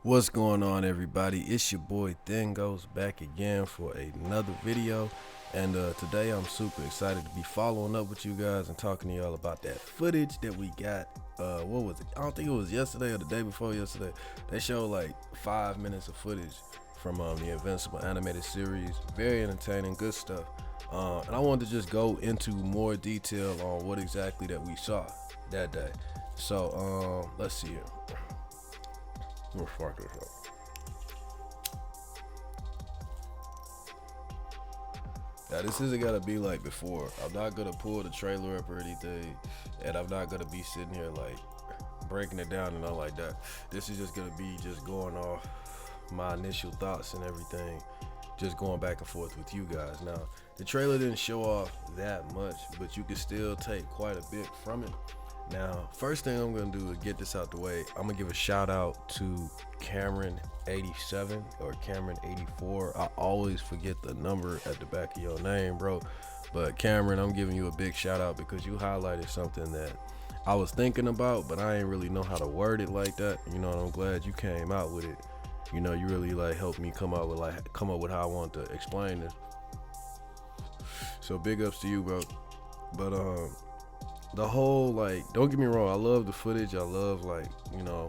What's going on, everybody? It's your boy Then Goes back again for another video, and today I'm super excited to be following up with you guys and talking to y'all about that footage that we got. What was it? I don't think it was yesterday or the day before yesterday. They showed like 5 minutes of footage from the Invincible animated series. Very entertaining, good stuff. And I wanted to just go into more detail on what exactly that we saw that day. So let's see here. We'll start this up. Now this isn't gonna be like before. I'm not gonna pull the trailer up or anything, and I'm not gonna be sitting here like breaking it down and all like that. This is just gonna be just going off my initial thoughts and everything, just going back and forth with you guys. Now the trailer didn't show off that much, but you can still take quite a bit from it. Now, first thing I'm gonna do is get this out the way. I'm gonna give a shout out to Cameron87 or Cameron84. I always forget the number at the back of your name, bro. But Cameron, I'm giving you a big shout out because you highlighted something that I was thinking about, but I ain't really know how to word it like that. You know, and I'm glad you came out with it. You know, you really like helped me come up with how I want to explain this. So big ups to you, bro. But the whole, like, don't get me wrong, I love the footage. I love, like, you know,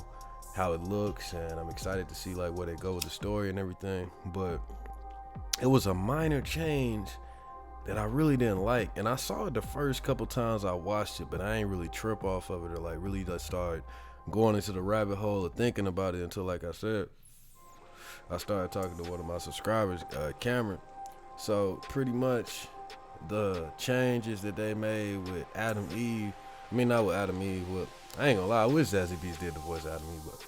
how it looks, and I'm excited to see like where they go with the story and everything. But it was a minor change that I really didn't like, and I saw it the first couple times I watched it, but I ain't really trip off of it or like really just start going into the rabbit hole of thinking about it until, like I said, I started talking to one of my subscribers, Cameron. So pretty much the changes that they made with Adam Eve, I mean not with Adam Eve, well, I ain't gonna lie, I wish Zazie Beetz did the voice of Adam Eve, but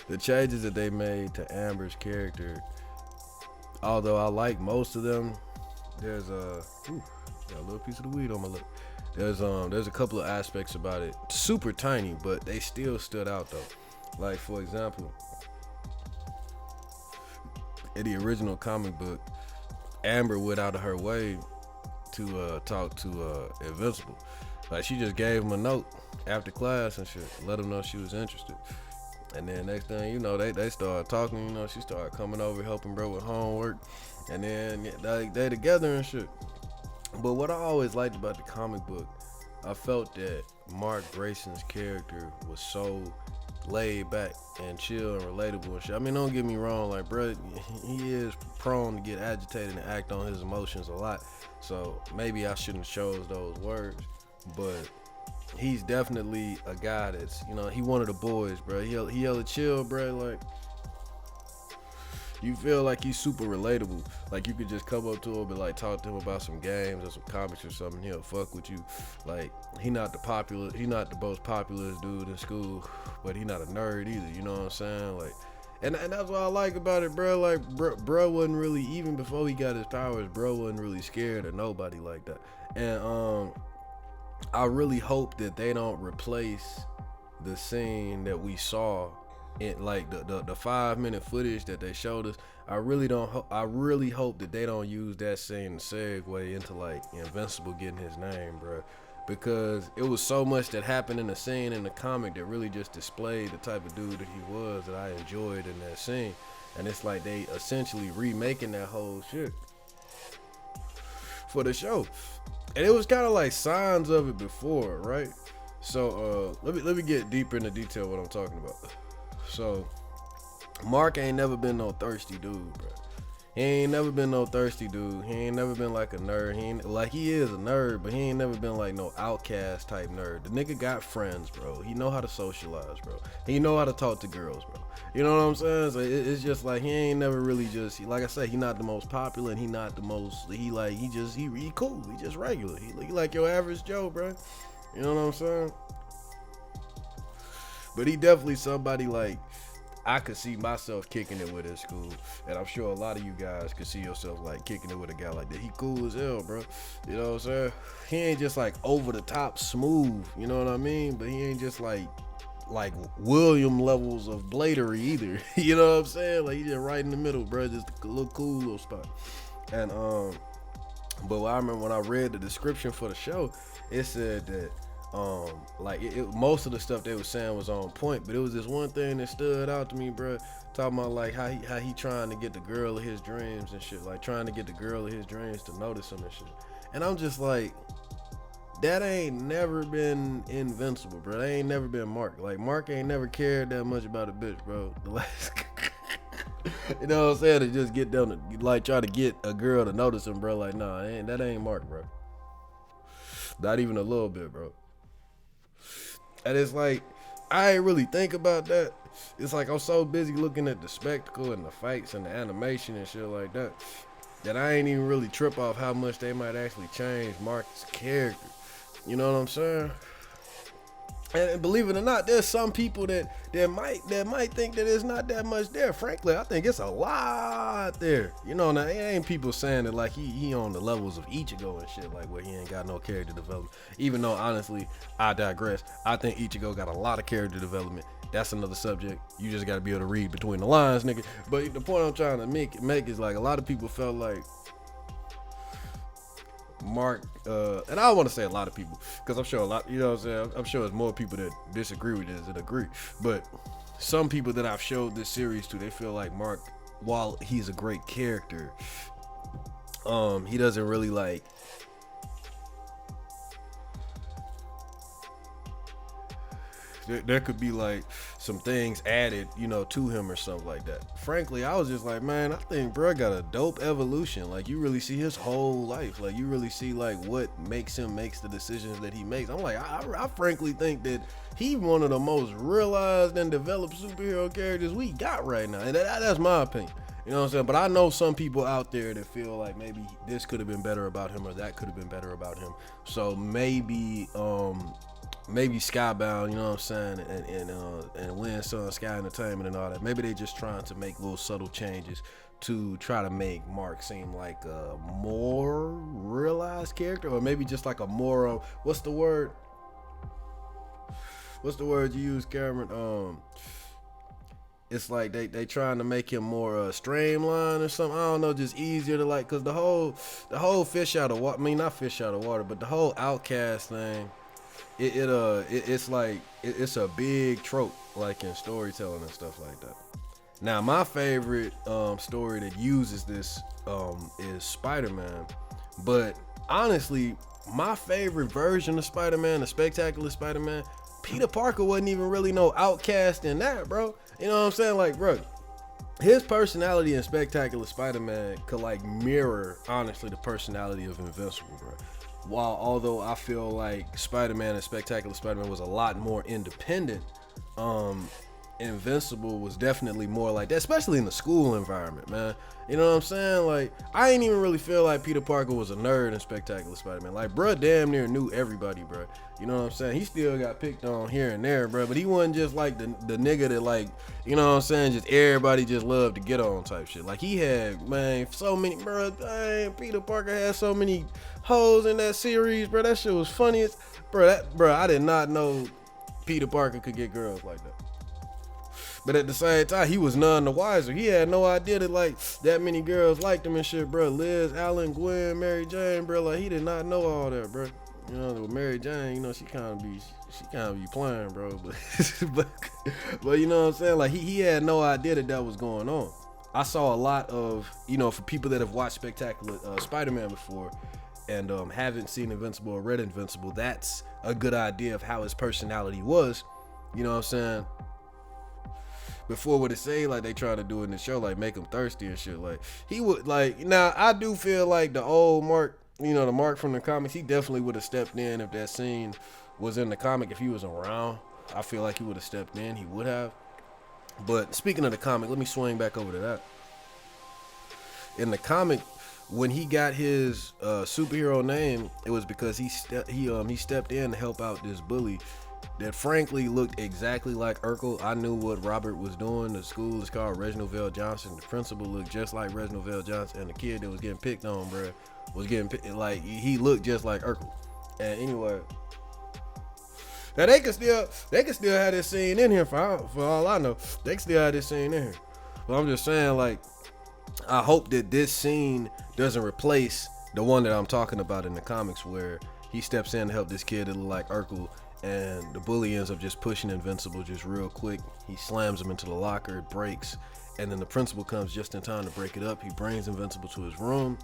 the changes that they made to Amber's character, although I like most of them, there's got a little piece of the weed on my lip. There's a couple of aspects about it, super tiny, but they still stood out though. Like, for example, in the original comic book, Amber went out of her way to talk to Invincible. Like, she just gave him a note after class and shit, let him know she was interested. And then next thing you know, they started talking. You know, she started coming over helping bro with homework, and then they together and shit. But what I always liked about the comic book, I felt that Mark Grayson's character was so laid back and chill and relatable and shit. I mean, don't get me wrong, like, bro, he is prone to get agitated and act on his emotions a lot. So maybe I shouldn't have chose those words, but he's definitely a guy that's, you know, he one of the boys, bro. He hella chill, bro. Like, you feel like he's super relatable. Like, you could just come up to him and like talk to him about some games or some comics or something. He'll fuck with you. Like, he not the most popular dude in school, but he not a nerd either. You know what I'm saying? Like, and that's what I like about it, bro. Like, bro wasn't really, even before he got his powers, bro wasn't really scared of nobody like that. And I really hope that they don't replace the scene that we saw in, like, the 5 minute footage that they showed us. I really hope that they don't use that scene to segue into like Invincible getting his name, bro, because it was so much that happened in the scene in the comic that really just displayed the type of dude that he was, that I enjoyed in that scene. And it's like they essentially remaking that whole shit for the show, and it was kind of like signs of it before, right? So let me get deeper into detail what I'm talking about. So Mark ain't never been no thirsty dude, bro. He ain't never been no thirsty dude. He ain't never been like a nerd. He is a nerd, but he ain't never been like no outcast type nerd. The nigga got friends, bro. He know how to socialize, bro. He know how to talk to girls, bro. You know what I'm saying? So it's just like he ain't never really just, like I said, he not the most popular, and he not the most, he cool. He just regular. He like your average Joe, bro. You know what I'm saying? But he definitely somebody like I could see myself kicking it with at school, and I'm sure a lot of you guys could see yourself like kicking it with a guy like that. He cool as hell, bro. You know what I'm saying? He ain't just like over the top smooth, you know what I mean? But he ain't just like William levels of bladery either. You know what I'm saying? Like, he just right in the middle, bro. Just a little cool little spot. And but I remember when I read the description for the show, it said that Like most of the stuff they was saying was on point, but it was this one thing that stood out to me, bro. Talking about like how he trying to get the girl of his dreams and shit, like trying to get the girl of his dreams to notice him and shit. And I'm just like, that ain't never been Invincible, bro. That ain't never been Mark. Like Mark ain't never cared that much about a bitch, bro. The last, you know what I'm saying? To just get them to like try to get a girl to notice him, bro. Like nah, that ain't Mark, bro. Not even a little bit, bro. And it's like, I ain't really think about that. It's like I'm so busy looking at the spectacle and the fights and the animation and shit like that, that I ain't even really trip off how much they might actually change Mark's character. You know what I'm saying? And believe it or not, there's some people that might think that it's not that much there. Frankly, I think it's a lot there. You know, now it ain't people saying that like he on the levels of Ichigo and shit, like where he ain't got no character development. Even though honestly, I digress. I think Ichigo got a lot of character development. That's another subject. You just gotta be able to read between the lines, nigga. But the point I'm trying to make is like a lot of people felt like Mark, and I don't want to say a lot of people, because I'm sure a lot, you know what I'm saying, I'm sure there's more people that disagree with this than agree, but some people that I've showed this series to, they feel like Mark, while he's a great character, he doesn't really like, there could be like some things added, you know, to him or something like that. Frankly, I was just like, man, I think bro got a dope evolution. Like you really see his whole life. Like you really see like what makes him makes the decisions that he makes. I'm like, I frankly think that he one of the most realized and developed superhero characters we got right now. And that's my opinion. You know what I'm saying? But I know some people out there that feel like maybe this could have been better about him or that could have been better about him. So maybe Skybound, you know what I'm saying, and Wind Sun Sky Entertainment and all that. Maybe they just trying to make little subtle changes to try to make Mark seem like a more realized character, or maybe just like a more what's the word you use, Cameron? It's like they trying to make him more streamlined or something. I don't know, just easier to like, cause the whole fish out of water. I mean, not fish out of water, but the whole outcast thing. It's like it's a big trope, like in storytelling and stuff like that. Now, my favorite story that uses this is Spider-Man, but honestly, my favorite version of Spider-Man, the Spectacular Spider-Man, Peter Parker wasn't even really no outcast in that, bro. You know what I'm saying? Like, bro, his personality in Spectacular Spider-Man could like mirror, honestly, the personality of Invincible, bro. Although I feel like Spider-Man and Spectacular Spider-Man was a lot more independent, Invincible was definitely more like that, especially in the school environment, man. You know what I'm saying? Like, I ain't even really feel like Peter Parker was a nerd in Spectacular Spider-Man. Like, bruh damn near knew everybody, bruh. You know what I'm saying? He still got picked on here and there, bruh, but he wasn't just like the nigga that like, you know what I'm saying, just everybody just loved to get on type shit. Like, he had, man, so many, bruh, dang, Peter Parker had so many hoes in that series, bruh. That shit was funny as, bruh, I did not know Peter Parker could get girls like that. But at the same time, he was none the wiser. He had no idea that like that many girls liked him and shit, bro. Liz, Allen, Gwen, Mary Jane, bro. Like he did not know all that, bro. You know, with Mary Jane, you know, she kind of be playing, bro. But you know what I'm saying? Like he had no idea that was going on. I saw a lot of, you know, for people that have watched Spectacular Spider-Man before and haven't seen Invincible or read Invincible, that's a good idea of how his personality was. You know what I'm saying? Before what it say, like they try to do in the show, like make him thirsty and shit. Like he would like. Now I do feel like the old Mark, you know, the Mark from the comics, he definitely would have stepped in if that scene was in the comic. If he was around, I feel like he would have stepped in. He would have. But speaking of the comic, let me swing back over to that. In the comic, when he got his superhero name, it was because he stepped in to help out this bully that frankly looked exactly like Urkel. I knew what Robert was doing. The school is called Reginald Vale Johnson. The principal looked just like Reginald Vale Johnson, and the kid that was getting picked on, bro, was getting like he looked just like Urkel. And anyway, now they can still have this scene in here for all I know. They can still have this scene in here. But I'm just saying, like, I hope that this scene doesn't replace the one that I'm talking about in the comics where he steps in to help this kid that look like Urkel, and the bully ends up just pushing Invincible just real quick. He slams him into the locker, it breaks, and then the principal comes just in time to break it up. He brings Invincible to his room.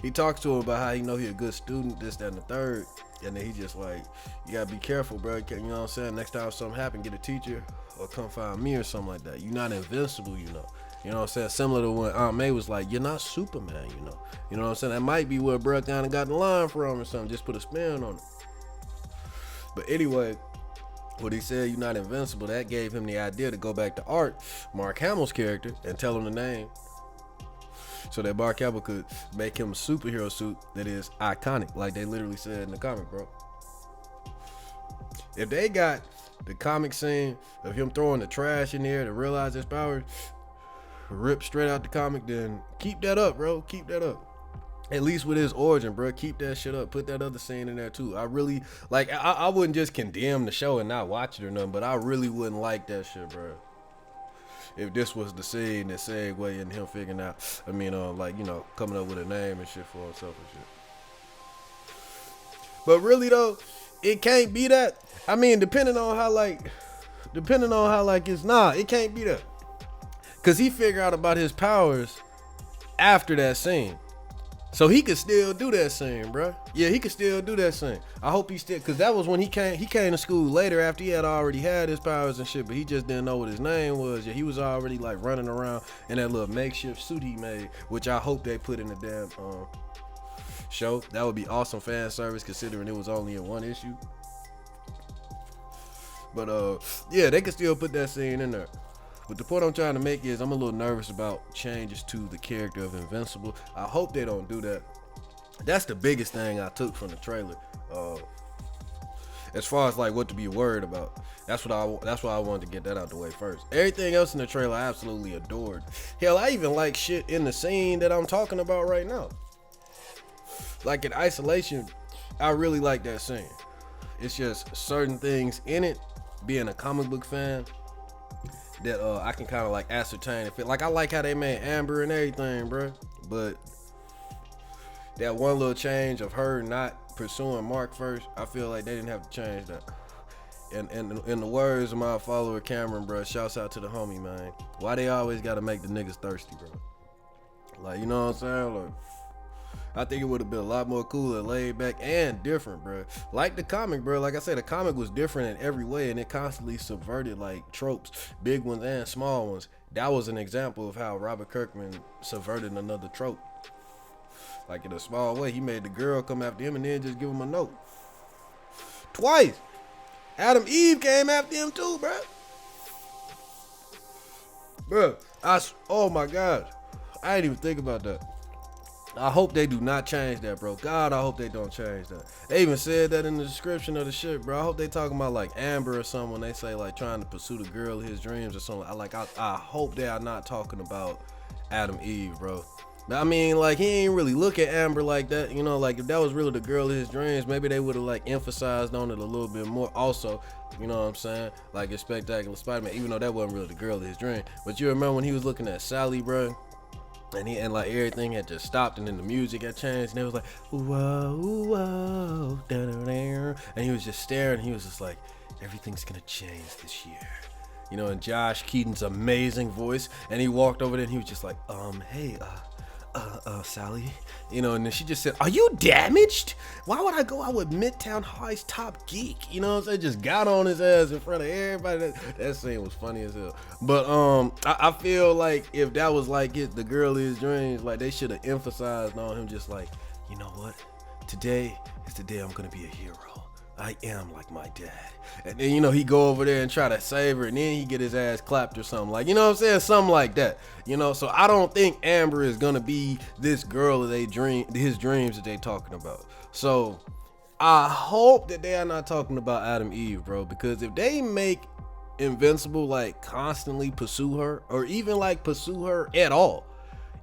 He talks to him about how he know he a good student, this, that, and the third. And then he just like, you gotta be careful, bro. You know what I'm saying? Next time something happen, get a teacher or come find me or something like that. You're not invincible, you know. You know what I'm saying? Similar to when Aunt May was like, you're not Superman, you know. You know what I'm saying? That might be where bro kind of got the line from or something. Just put a spin on it. But anyway, what he said, you're not invincible, that gave him the idea to go back to Art, Mark Hamill's character, and tell him the name. So that Mark Hamill could make him a superhero suit that is iconic, like they literally said in the comic, bro. If they got the comic scene of him throwing the trash in there to realize his powers, ripped straight out the comic, then keep that up, bro. Keep that up. At least with his origin, bro. Keep that shit up. Put that other scene in there too. I really, like, I wouldn't just condemn the show and not watch it or nothing, but I really wouldn't like that shit, bro. If this was the scene that segued in him figuring out, like, you know, coming up with a name and shit for himself and shit. But really though, it can't be that. I mean, depending on how it can't be that. Cause he figured out about his powers after that scene. So he could still do that scene, bro. Yeah, he could still do that scene. I hope he still, cause that was when he came to school later after he had already had his powers and shit, but he just didn't know what his name was. Yeah, he was already like running around in that little makeshift suit he made, which I hope they put in the damn show. That would be awesome fan service considering it was only in one issue. But yeah, they could still put that scene in there. But the point I'm trying to make is I'm a little nervous about changes to the character of Invincible. I hope they don't do that. That's the biggest thing I took from the trailer. As far as like what to be worried about. That's why I wanted to get that out the way first. Everything else in the trailer I absolutely adored. Hell, I even like shit in the scene that I'm talking about right now. Like in Isolation, I really like that scene. It's just certain things in it, being a comic book fan, that I can kind of like ascertain if it, like, I like how they made Amber and everything, bro, but that one little change of her not pursuing Mark first, I feel like they didn't have to change that. And in the words of my follower Cameron, bro, shouts out to the homie, man. Why they always gotta make the niggas thirsty, bro? Like, you know what I'm saying? Like, I think it would have been a lot more cooler, laid back, and different, bro. Like the comic, bro. Like I said, the comic was different in every way, and it constantly subverted like tropes, big ones and small ones. That was an example of how Robert Kirkman subverted another trope. Like in a small way, he made the girl come after him and then just give him a note. Twice. Adam Eve came after him too, bro. Bro, oh my gosh. I didn't even think about that. I hope they do not change that, bro. God, I hope they don't change that. They even said that in the description of the shit, bro. I hope they talking about like Amber or something when they say like trying to pursue the girl of his dreams or something. I hope they are not talking about Adam Eve, bro. I mean, like, he ain't really look at Amber like that, you know, like if that was really the girl of his dreams, maybe they would have like emphasized on it a little bit more. Also, you know what I'm saying, like in Spectacular Spider-Man, even though that wasn't really the girl of his dream. But you remember when he was looking at Sally, bro, and like everything had just stopped and then the music had changed and it was like, whoa, whoa, da, da, da. And he was just staring and he was just like, everything's gonna change this year. You know, and Josh Keaton's amazing voice, and he walked over there and he was just like, hey, Sally, you know, and then she just said, are you damaged? Why would I go out with Midtown High's top geek? You know what I'm saying? Just got on his ass in front of everybody. That scene was funny as hell. But I feel like if that was like the girl of his dreams, like they should have emphasized on him just like, you know what? Today is the day I'm gonna be a hero. I am like my dad. And then, you know, he go over there and try to save her and then he get his ass clapped or something, like, you know what I'm saying? Something like that, you know? So I don't think Amber is gonna be this girl that his dreams that they talking about. So I hope that they are not talking about Adam Eve, bro, because if they make Invincible like constantly pursue her or even like pursue her at all,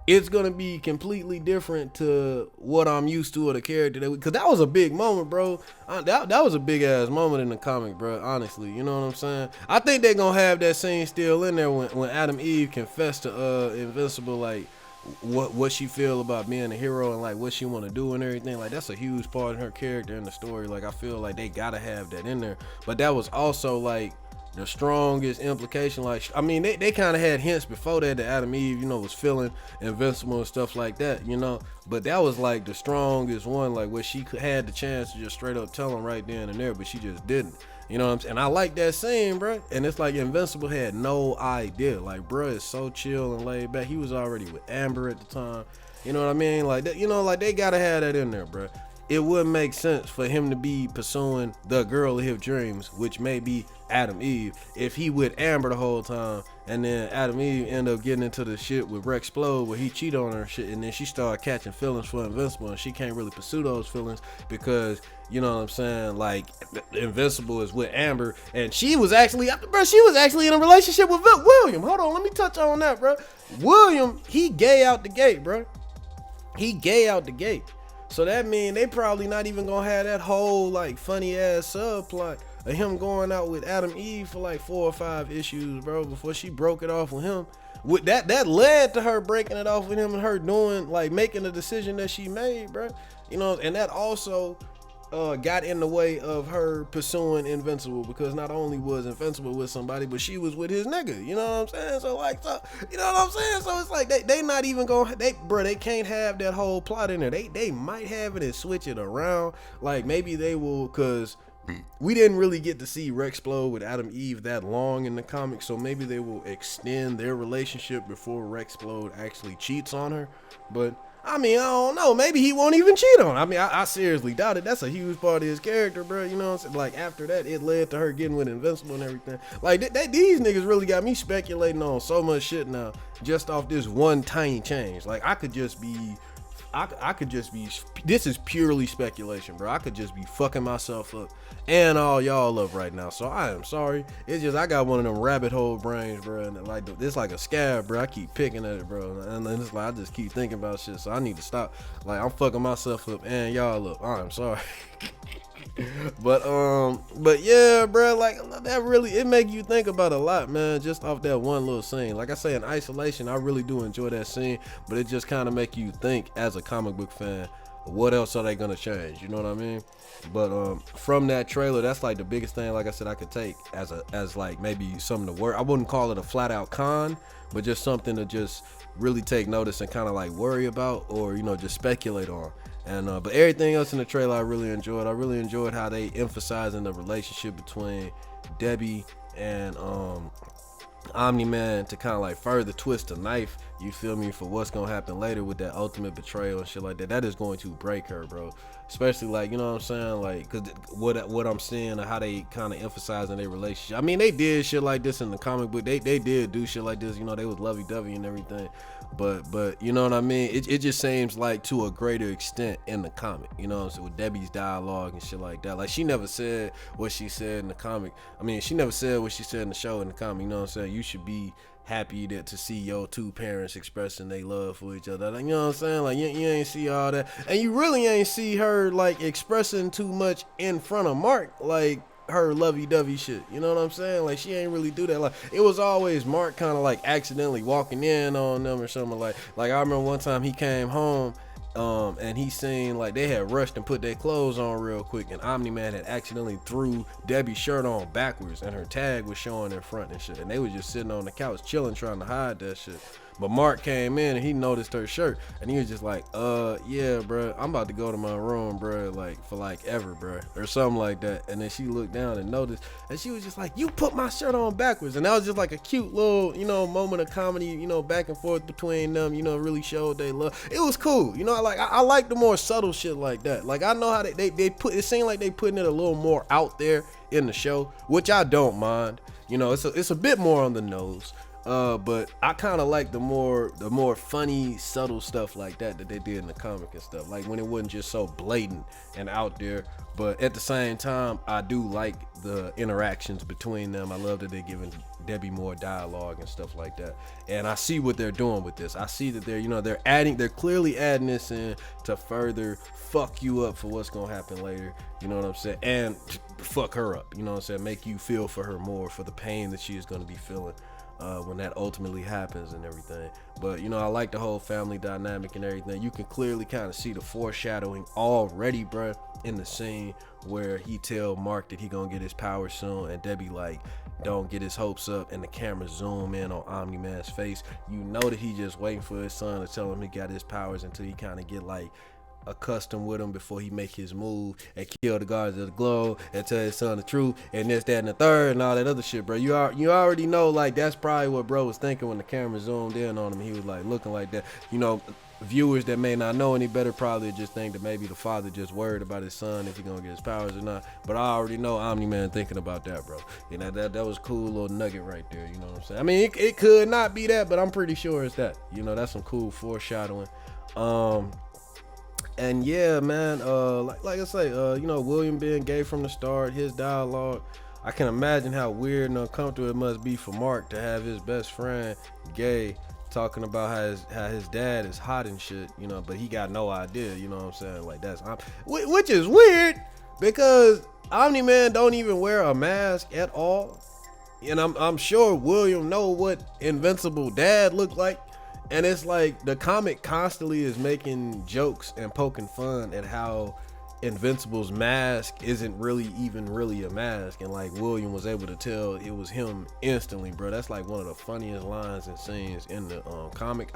it's gonna be completely different to what I'm used to of the character. Because that was a big moment, bro. That was a big ass moment in the comic, bro. Honestly, you know what I'm saying? I think they're gonna have that scene still in there when Adam Eve confessed to Invincible, like, what she feel about being a hero and like what she want to do and everything. Like that's a huge part of her character in the story. Like I feel like they gotta have that in there. But that was also like the strongest implication. Like I mean, they kind of had hints before that Adam Eve, was feeling invincible and stuff like that, But that was like the strongest one, like where she had the chance to just straight up tell him right then and there, but she just didn't. You know what I'm saying? And I like that scene, bro. And it's like Invincible had no idea. Like, bro is so chill and laid back. He was already with Amber at the time. You know what I mean? Like, like they gotta have that in there, bro. It wouldn't make sense for him to be pursuing the girl of his dreams, which may be Adam Eve, if he with Amber the whole time, and then Adam Eve end up getting into the shit with Rexplode where he cheat on her and shit, and then she started catching feelings for Invincible, and she can't really pursue those feelings because, you know what I'm saying, like Invincible is with Amber, and she was actually in a relationship with William. Hold on, let me touch on that, bro. William, he gay out the gate, bro. He gay out the gate. So that mean they probably not even gonna have that whole like funny ass subplot of him going out with Adam Eve for like 4 or 5 issues, bro, before she broke it off with him. With that led to her breaking it off with him and her doing like making the decision that she made, bro. And that also got in the way of her pursuing Invincible, because not only was Invincible with somebody, but she was with his nigga. You know what I'm saying? So you know what I'm saying? So it's like they not even gonna they can't have that whole plot in there. They might have it and switch it around. Like maybe they will, cause we didn't really get to see Rexplode with Adam Eve that long in the comics, so maybe they will extend their relationship before Rexplode actually cheats on her. But I mean, I don't know. Maybe he won't even cheat on her. I mean, I seriously doubt it. That's a huge part of his character, bro. You know what I'm saying? Like, after that, it led to her getting with Invincible and everything. Like, these niggas really got me speculating on so much shit now just off this one tiny change. Like, I could just be, this is purely speculation, bro. I could just be fucking myself up and all y'all up right now. So I am sorry. It's just, I got one of them rabbit hole brains, bro. And like, it's like a scab, bro. I keep picking at it, bro. And then it's like, I just keep thinking about shit. So I need to stop. Like, I'm fucking myself up and y'all up. I'm sorry. But yeah, bro, like that really, it make you think about a lot, man, just off that one little scene. Like I say, in isolation, I really do enjoy that scene, but it just kind of make you think as a comic book fan, what else are they gonna change? You know what I mean? But from that trailer, that's like the biggest thing, like I said, I could take as like maybe something to worry. I wouldn't call it a flat out con, but just something to just really take notice and kind of like worry about, or just speculate on. And but everything else in the trailer I really enjoyed. I really enjoyed how they emphasizing the relationship between Debbie and Omni-Man to kind of like further twist the knife, you feel me, for what's gonna happen later with that ultimate betrayal and shit like that. That is going to break her, bro. Especially like, you know what I'm saying, like, cause what I'm seeing and how they kind of emphasizing their relationship. I mean, they did shit like this in the comic book. They did do shit like this, they was lovey-dovey and everything. But you know what I mean? It just seems like to a greater extent in the comic, so with Debbie's dialogue and shit like that. Like, she never said what she said in the comic. I mean, she never said what she said in the show in the comic, you know what I'm saying? You should be happy to see your two parents expressing their love for each other. Like, you know what I'm saying? Like, you ain't see all that. And you really ain't see her, like, expressing too much in front of Mark, like, her lovey-dovey shit. You know what I'm saying? Like, she ain't really do that. Like, it was always Mark kind of, like, accidentally walking in on them or something. Like I remember one time he came home, and he seen like they had rushed and put their clothes on real quick, and Omni-Man had accidentally threw Debbie's shirt on backwards and her tag was showing in front and shit, and they was just sitting on the couch chilling trying to hide that shit. But Mark came in and he noticed her shirt and he was just like, yeah, bro, I'm about to go to my room, bro, like for like ever, bro, or something like that. And then she looked down and noticed, and she was just like, you put my shirt on backwards. And that was just like a cute little, moment of comedy, back and forth between them, really showed they love. It was cool, I like the more subtle shit like that. Like, I know how they put, it seemed like they putting it a little more out there in the show, which I don't mind. It's a bit more on the nose. But I kind of like the more funny, subtle stuff like that they did in the comic and stuff. Like when it wasn't just so blatant and out there. But at the same time, I do like the interactions between them. I love that they're giving Debbie more dialogue and stuff like that. And I see what they're doing with this. I see that they're clearly adding this in to further fuck you up for what's gonna happen later. You know what I'm saying? And fuck her up. You know what I'm saying? Make you feel for her more, for the pain that she is gonna be feeling. when that ultimately happens and everything. But you know, I like the whole family dynamic and everything. You can clearly kind of see the foreshadowing already, bruh, in the scene where he tell Mark that he gonna get his power soon, and Debbie like, don't get his hopes up, and the camera zoom in on Omni-Man's face. You know that he just waiting for his son to tell him he got his powers until he kind of get like accustomed with him before he make his move and kill the guards of the globe and tell his son the truth and this, that, and the third and all that other shit, bro. You already know, like, that's probably what bro was thinking when the camera zoomed in on him. He was like looking like that. You know, viewers that may not know any better probably just think that maybe the father just worried about his son if he gonna get his powers or not. But I already know Omni-Man thinking about that, bro. You know, that was a cool little nugget right there. You know what I'm saying? I mean, it could not be that, but I'm pretty sure it's that. You know, that's some cool foreshadowing. And yeah, man, like I say, you know, William being gay from the start, his dialogue, I can imagine how weird and uncomfortable it must be for Mark to have his best friend gay talking about how his dad is hot and shit, you know, but he got no idea, you know what I'm saying? Like, which is weird because Omni-Man don't even wear a mask at all. And I'm sure William know what Invincible dad looked like. And it's like the comic constantly is making jokes and poking fun at how Invincible's mask isn't really a mask, and like William was able to tell it was him instantly, bro. That's like one of the funniest lines and scenes in the comic.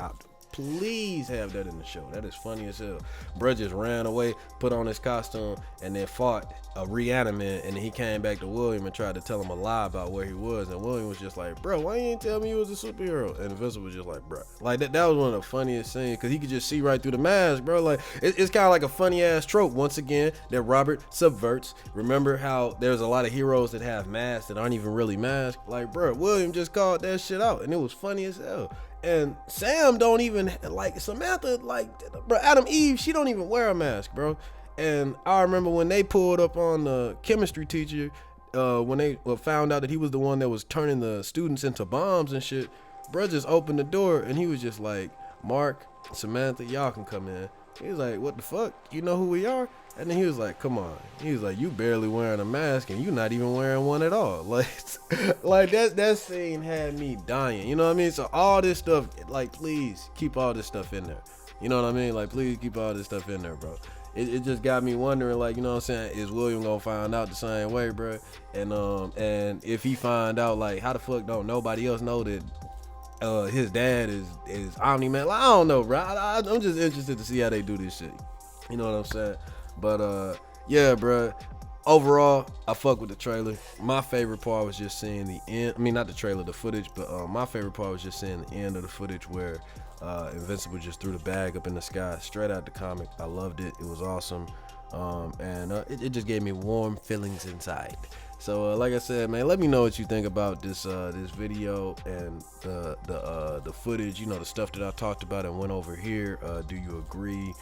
Please have that in the show. That is funny as hell. Bro just ran away, put on his costume, and then fought a reanimate, and then he came back to William and tried to tell him a lie about where he was, and William was just like, bro, why you ain't tell me you was a superhero? And Invincible was just like, bro, like that was one of the funniest scenes, because he could just see right through the mask, bro. Like it's kind of like a funny ass trope once again that Robert subverts. Remember how there's a lot of heroes that have masks that aren't even really masks? Like, bro, William just called that shit out, and it was funny as hell. And Sam don't even, like, Samantha, like, bro, Adam Eve, she don't even wear a mask, bro. And I remember when they pulled up on the chemistry teacher, when they found out that he was the one that was turning the students into bombs and shit, bro just opened the door and he was just like, Mark, Samantha, y'all can come in. He was like, what the fuck? You know who we are? And then he was like, come on. He was like, you barely wearing a mask and you not even wearing one at all. Like that scene had me dying. You know what I mean? So all this stuff, like, please keep all this stuff in there. You know what I mean? Like, please keep all this stuff in there, bro. It just got me wondering, like, you know what I'm saying? Is William gonna find out the same way, bro? And if he find out, like, how the fuck don't nobody else know that his dad is Omni-Man? Like, I don't know, bro. I'm just interested to see how they do this shit. You know what I'm saying? But yeah, bro. Overall, I fuck with the trailer. My favorite part was just seeing the end. I mean, not the trailer, the footage, but my favorite part was just seeing the end of the footage where Invincible just threw the bag up in the sky, straight out the comic. I loved it. It was awesome. And it just gave me warm feelings inside. So like I said, man, let me know what you think about this this video and the footage, you know, the stuff that I talked about and went over here. Do you agree?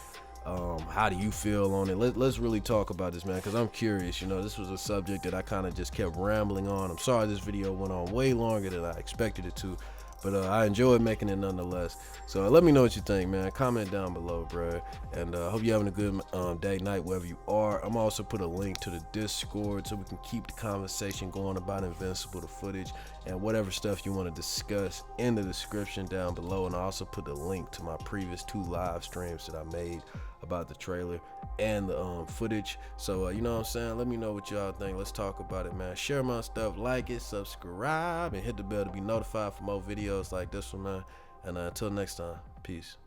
How do you feel on it? Let's really talk about this, man, because I'm curious. You know, this was a subject that I kind of just kept rambling on. I'm sorry this video went on way longer than I expected it to, but I enjoyed making it nonetheless. So let me know what you think, man. Comment down below, bro. And hope you're having a good day, night, wherever you are. I'm also put a link to the Discord so we can keep the conversation going about Invincible, the footage, and whatever stuff you want to discuss in the description down below. And I also put the link to my previous 2 live streams that I made about the trailer and the footage. So you know what I'm saying? Let me know what y'all think. Let's talk about it, man. Share my stuff, like it, subscribe, and hit the bell to be notified for more videos like this one, man. And until next time, peace.